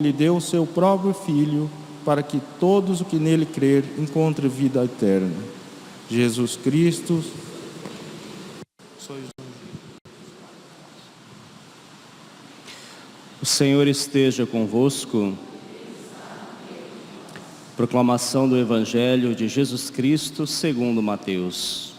Ele deu o seu próprio Filho para que todos os que nele crer encontrem vida eterna. Jesus Cristo, sois O Senhor esteja convosco. Proclamação do Evangelho de Jesus Cristo segundo Mateus.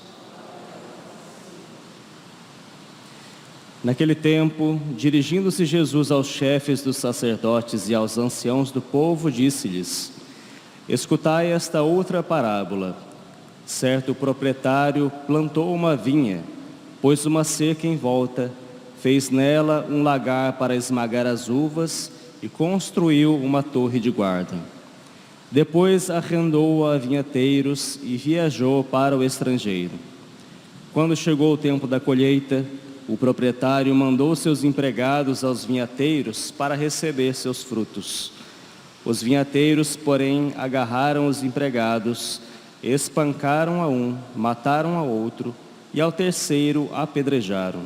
Naquele tempo, dirigindo-se Jesus aos chefes dos sacerdotes e aos anciãos do povo, disse-lhes: Escutai esta outra parábola. Certo proprietário plantou uma vinha, pôs uma cerca em volta, fez nela um lagar para esmagar as uvas e construiu uma torre de guarda. Depois arrendou-a a vinhateiros e viajou para o estrangeiro. Quando chegou o tempo da colheita, o proprietário mandou seus empregados aos vinhateiros para receber seus frutos. Os vinhateiros, porém, agarraram os empregados, espancaram a um, mataram a outro e ao terceiro apedrejaram.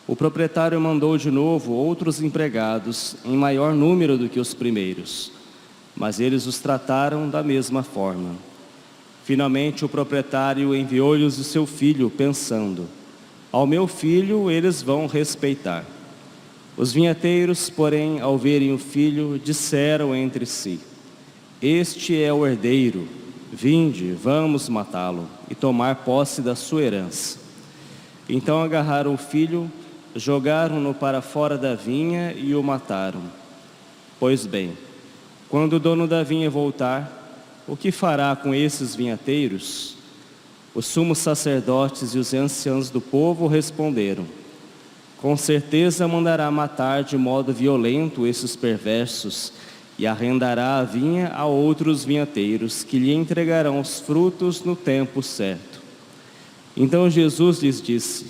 O proprietário mandou de novo outros empregados, em maior número do que os primeiros, mas eles os trataram da mesma forma. Finalmente o proprietário enviou-lhes o seu filho, pensando: ao meu filho eles vão respeitar. Os vinhateiros, porém, ao verem o filho, disseram entre si: este é o herdeiro, vinde, vamos matá-lo e tomar posse da sua herança. Então agarraram o filho, jogaram-no para fora da vinha e o mataram. Pois bem, quando o dono da vinha voltar, o que fará com esses vinhateiros? Os sumos sacerdotes e os anciãos do povo responderam: com certeza mandará matar de modo violento esses perversos e arrendará a vinha a outros vinhateiros, que lhe entregarão os frutos no tempo certo. Então Jesus lhes disse: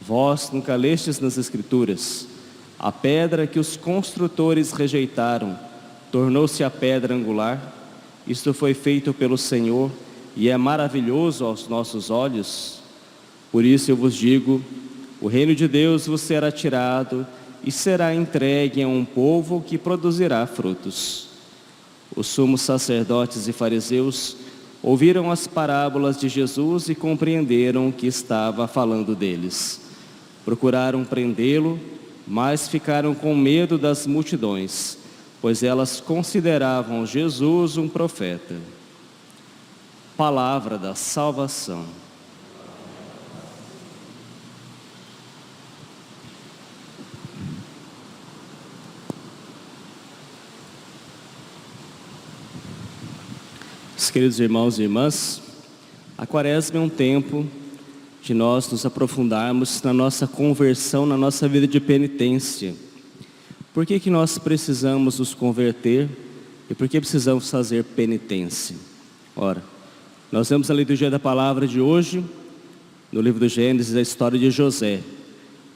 vós nunca lestes nas Escrituras: a pedra que os construtores rejeitaram tornou-se a pedra angular. Isto foi feito pelo Senhor e é maravilhoso aos nossos olhos. Por isso eu vos digo: o reino de Deus vos será tirado e será entregue a um povo que produzirá frutos. Os sumos sacerdotes e fariseus ouviram as parábolas de Jesus e compreenderam que estava falando deles. Procuraram prendê-lo, mas ficaram com medo das multidões, pois elas consideravam Jesus um profeta. Palavra da salvação. Queridos irmãos e irmãs, a Quaresma é um tempo de nós nos aprofundarmos na nossa conversão, na nossa vida de penitência. Por que nós precisamos nos converter e por que precisamos fazer penitência? Ora, nós vemos a liturgia da palavra de hoje, no livro do Gênesis, a história de José.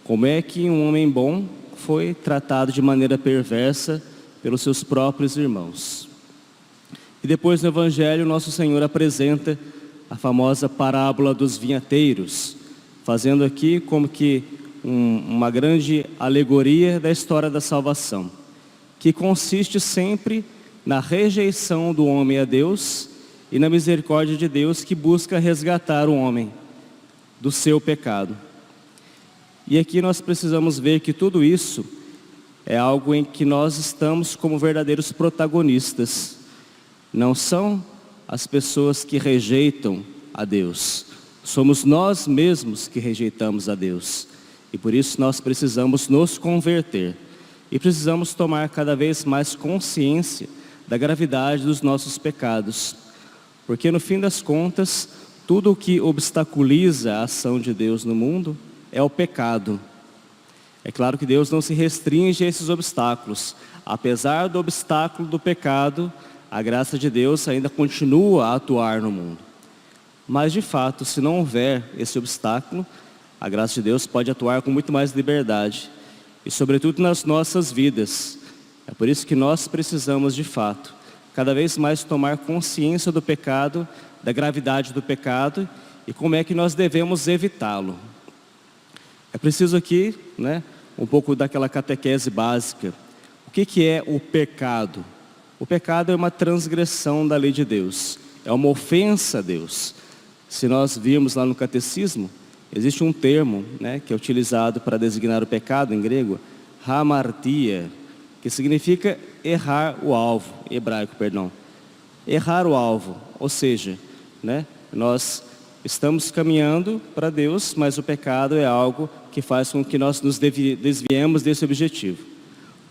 Como é que um homem bom foi tratado de maneira perversa pelos seus próprios irmãos. E depois no Evangelho, nosso Senhor apresenta a famosa parábola dos vinhateiros, fazendo aqui como que uma grande alegoria da história da salvação, que consiste sempre na rejeição do homem a Deus e na misericórdia de Deus, que busca resgatar o homem do seu pecado. E aqui nós precisamos ver que tudo isso é algo em que nós estamos como verdadeiros protagonistas. Não são as pessoas que rejeitam a Deus, somos nós mesmos que rejeitamos a Deus. E por isso nós precisamos nos converter e precisamos tomar cada vez mais consciência da gravidade dos nossos pecados. Porque no fim das contas, tudo o que obstaculiza a ação de Deus no mundo é o pecado. É claro que Deus não se restringe a esses obstáculos. Apesar do obstáculo do pecado, a graça de Deus ainda continua a atuar no mundo. Mas de fato, se não houver esse obstáculo, a graça de Deus pode atuar com muito mais liberdade. E sobretudo nas nossas vidas. É por isso que nós precisamos de fato, cada vez mais tomar consciência do pecado, da gravidade do pecado e como é que nós devemos evitá-lo. É preciso aqui, um pouco daquela catequese básica. O que é o pecado? O pecado é uma transgressão da lei de Deus, é uma ofensa a Deus. Se nós virmos lá no catecismo, existe um termo, que é utilizado para designar o pecado em grego, hamartia, que significa errar o alvo, em hebraico, perdão. Errar o alvo, ou seja, nós estamos caminhando para Deus, mas o pecado é algo que faz com que nós nos desviemos desse objetivo.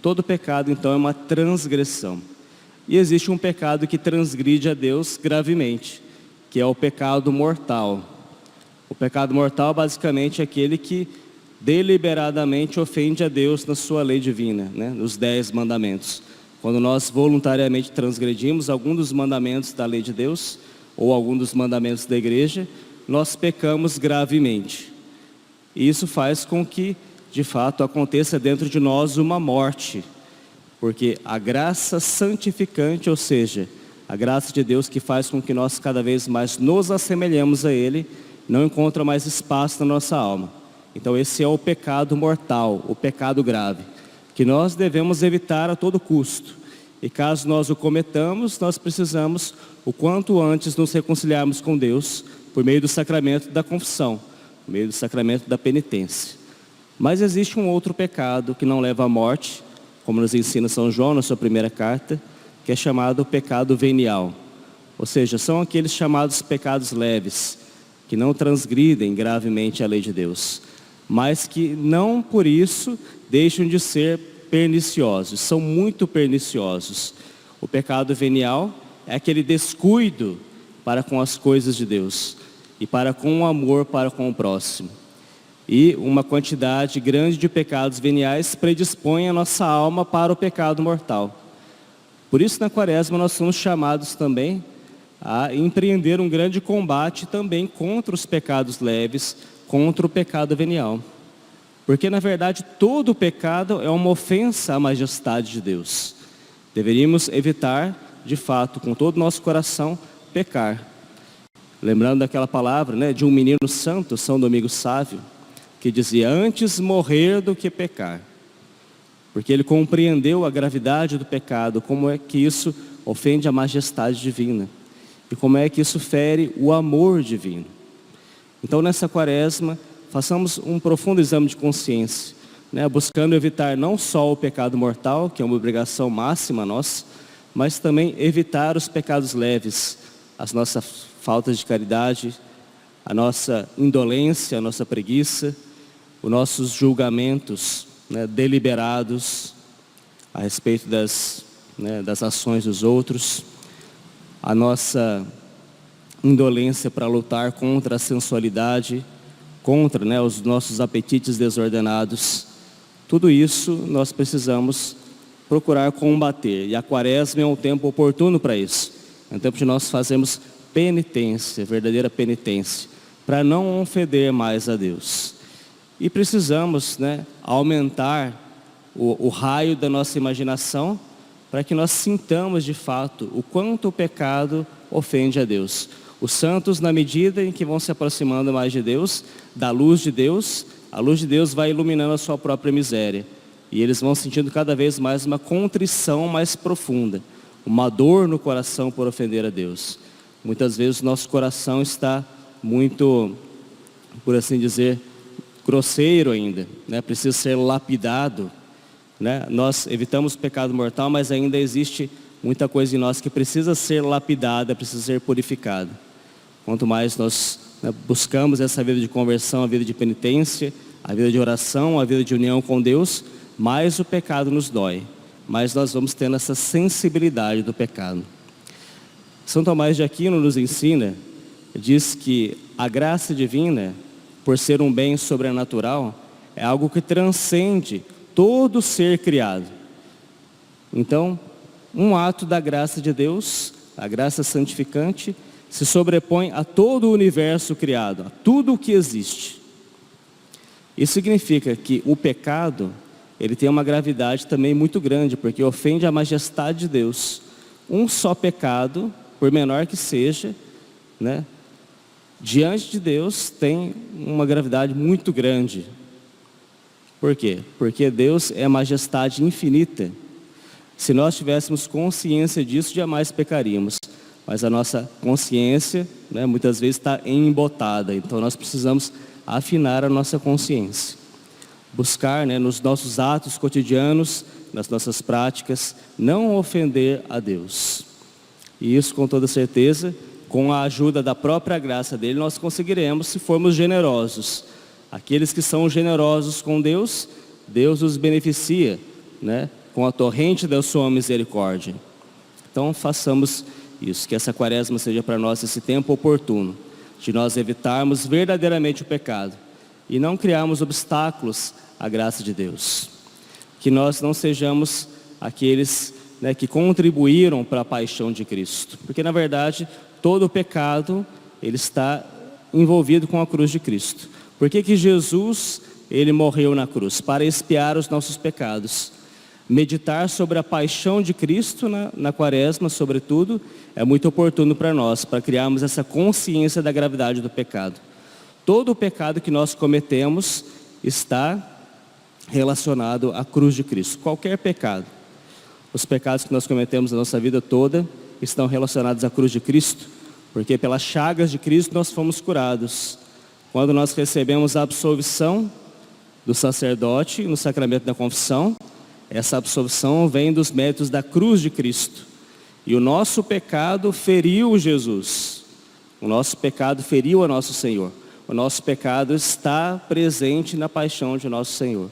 Todo pecado, então, é uma transgressão. E existe um pecado que transgride a Deus gravemente, que é o pecado mortal. O pecado mortal, basicamente, é aquele que deliberadamente ofende a Deus na sua lei divina, nos 10 mandamentos. Quando nós voluntariamente transgredimos algum dos mandamentos da lei de Deus, ou algum dos mandamentos da igreja, nós pecamos gravemente. E isso faz com que, de fato, aconteça dentro de nós uma morte. Porque a graça santificante, ou seja, a graça de Deus que faz com que nós cada vez mais nos assemelhemos a Ele, não encontra mais espaço na nossa alma. Então esse é o pecado mortal, o pecado grave, que nós devemos evitar a todo custo. E caso nós o cometamos, nós precisamos, o quanto antes, nos reconciliarmos com Deus, por meio do sacramento da confissão, por meio do sacramento da penitência. Mas existe um outro pecado que não leva à morte, como nos ensina São João na sua primeira carta, que é chamado pecado venial. Ou seja, são aqueles chamados pecados leves, que não transgridem gravemente a lei de Deus, mas que não por isso deixam de ser perniciosos, são muito perniciosos. O pecado venial é aquele descuido para com as coisas de Deus e para com o amor para com o próximo. E uma quantidade grande de pecados veniais predispõe a nossa alma para o pecado mortal. Por isso, na Quaresma, nós somos chamados também a empreender um grande combate também contra os pecados leves, contra o pecado venial. Porque, na verdade, todo pecado é uma ofensa à majestade de Deus. Deveríamos evitar, de fato, com todo o nosso coração, pecar. Lembrando daquela palavra, de um menino santo, São Domingos Sávio, que dizia, antes morrer do que pecar. Porque ele compreendeu a gravidade do pecado, como é que isso ofende a majestade divina. E como é que isso fere o amor divino. Então, nessa Quaresma, façamos um profundo exame de consciência, buscando evitar não só o pecado mortal, que é uma obrigação máxima nossa, mas também evitar os pecados leves, as nossas faltas de caridade, a nossa indolência, a nossa preguiça, os nossos julgamentos deliberados a respeito das ações dos outros, a nossa indolência para lutar contra a sensualidade, contra os nossos apetites desordenados. Tudo isso nós precisamos procurar combater. E a Quaresma é um tempo oportuno para isso. É um tempo de nós fazermos penitência, verdadeira penitência, para não ofender mais a Deus. E precisamos aumentar o raio da nossa imaginação para que nós sintamos de fato o quanto o pecado ofende a Deus. Os santos, na medida em que vão se aproximando mais de Deus, da luz de Deus, a luz de Deus vai iluminando a sua própria miséria. E eles vão sentindo cada vez mais uma contrição mais profunda, uma dor no coração por ofender a Deus. Muitas vezes o nosso coração está muito, por assim dizer, grosseiro ainda, precisa ser lapidado. Nós evitamos o pecado mortal, mas ainda existe muita coisa em nós que precisa ser lapidada, precisa ser purificada. Quanto mais nós buscamos essa vida de conversão, a vida de penitência, a vida de oração, a vida de união com Deus, mais o pecado nos dói, mais nós vamos tendo essa sensibilidade do pecado. São Tomás de Aquino nos ensina, diz que a graça divina, por ser um bem sobrenatural, é algo que transcende todo ser criado. Então, um ato da graça de Deus, a graça santificante, se sobrepõe a todo o universo criado, a tudo o que existe. Isso significa que o pecado, ele tem uma gravidade também muito grande, porque ofende a majestade de Deus. um só pecado, por menor que seja, né, diante de Deus tem uma gravidade muito grande. Por quê? Porque Deus é majestade infinita. Se nós tivéssemos consciência disso, jamais pecaríamos. Mas a nossa consciência, né, muitas vezes está embotada. Então nós precisamos afinar a nossa consciência. Buscar, né, nos nossos atos cotidianos, nas nossas práticas, não ofender a Deus. E isso, com toda certeza, com a ajuda da própria graça dele, nós conseguiremos se formos generosos. Aqueles que são generosos com Deus, Deus os beneficia, né, com a torrente da sua misericórdia. Então façamos isso, que essa quaresma seja para nós esse tempo oportuno, de nós evitarmos verdadeiramente o pecado e não criarmos obstáculos à graça de Deus. Que nós não sejamos aqueles, né, que contribuíram para a paixão de Cristo, porque na verdade todo o pecado ele está envolvido com a cruz de Cristo. Por que Jesus ele morreu na cruz? Para expiar os nossos pecados. Meditar sobre a paixão de Cristo na quaresma, sobretudo, é muito oportuno para nós, para criarmos essa consciência da gravidade do pecado. Todo o pecado que nós cometemos está relacionado à cruz de Cristo. Qualquer pecado. Os pecados que nós cometemos na nossa vida toda estão relacionados à cruz de Cristo, porque pelas chagas de Cristo nós fomos curados. Quando nós recebemos a absolvição do sacerdote no sacramento da confissão, essa absolvição vem dos méritos da cruz de Cristo. E o nosso pecado feriu Jesus. O nosso pecado feriu a nosso Senhor. O nosso pecado está presente na paixão de nosso Senhor.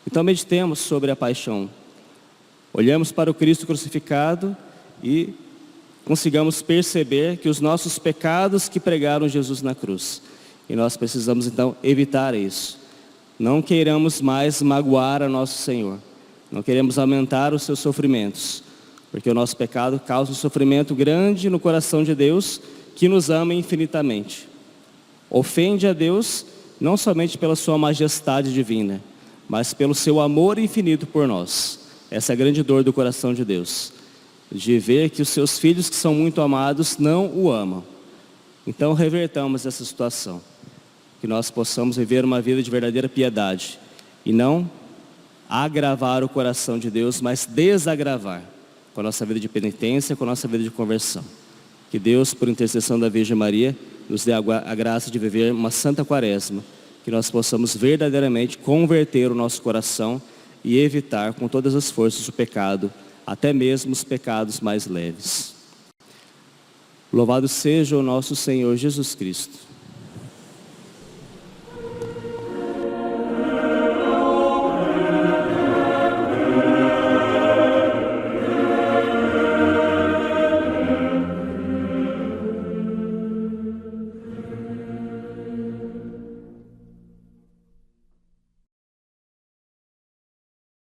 Então meditemos sobre a paixão. Olhamos para o Cristo crucificado e consigamos perceber que os nossos pecados que pregaram Jesus na cruz. E nós precisamos então evitar isso. Não queiramos mais magoar a nosso Senhor. Não queremos aumentar os seus sofrimentos, porque o nosso pecado causa um sofrimento grande no coração de Deus, que nos ama infinitamente. Ofende a Deus, não somente pela sua majestade divina, mas pelo seu amor infinito por nós. Essa é a grande dor do coração de Deus, de ver que os seus filhos que são muito amados não o amam. Então revertamos essa situação, que nós possamos viver uma vida de verdadeira piedade, e não agravar o coração de Deus, mas desagravar com a nossa vida de penitência, com a nossa vida de conversão. Que Deus, por intercessão da Virgem Maria, nos dê a graça de viver uma santa quaresma, que nós possamos verdadeiramente converter o nosso coração e evitar com todas as forças o pecado, até mesmo os pecados mais leves. Louvado seja o nosso Senhor Jesus Cristo.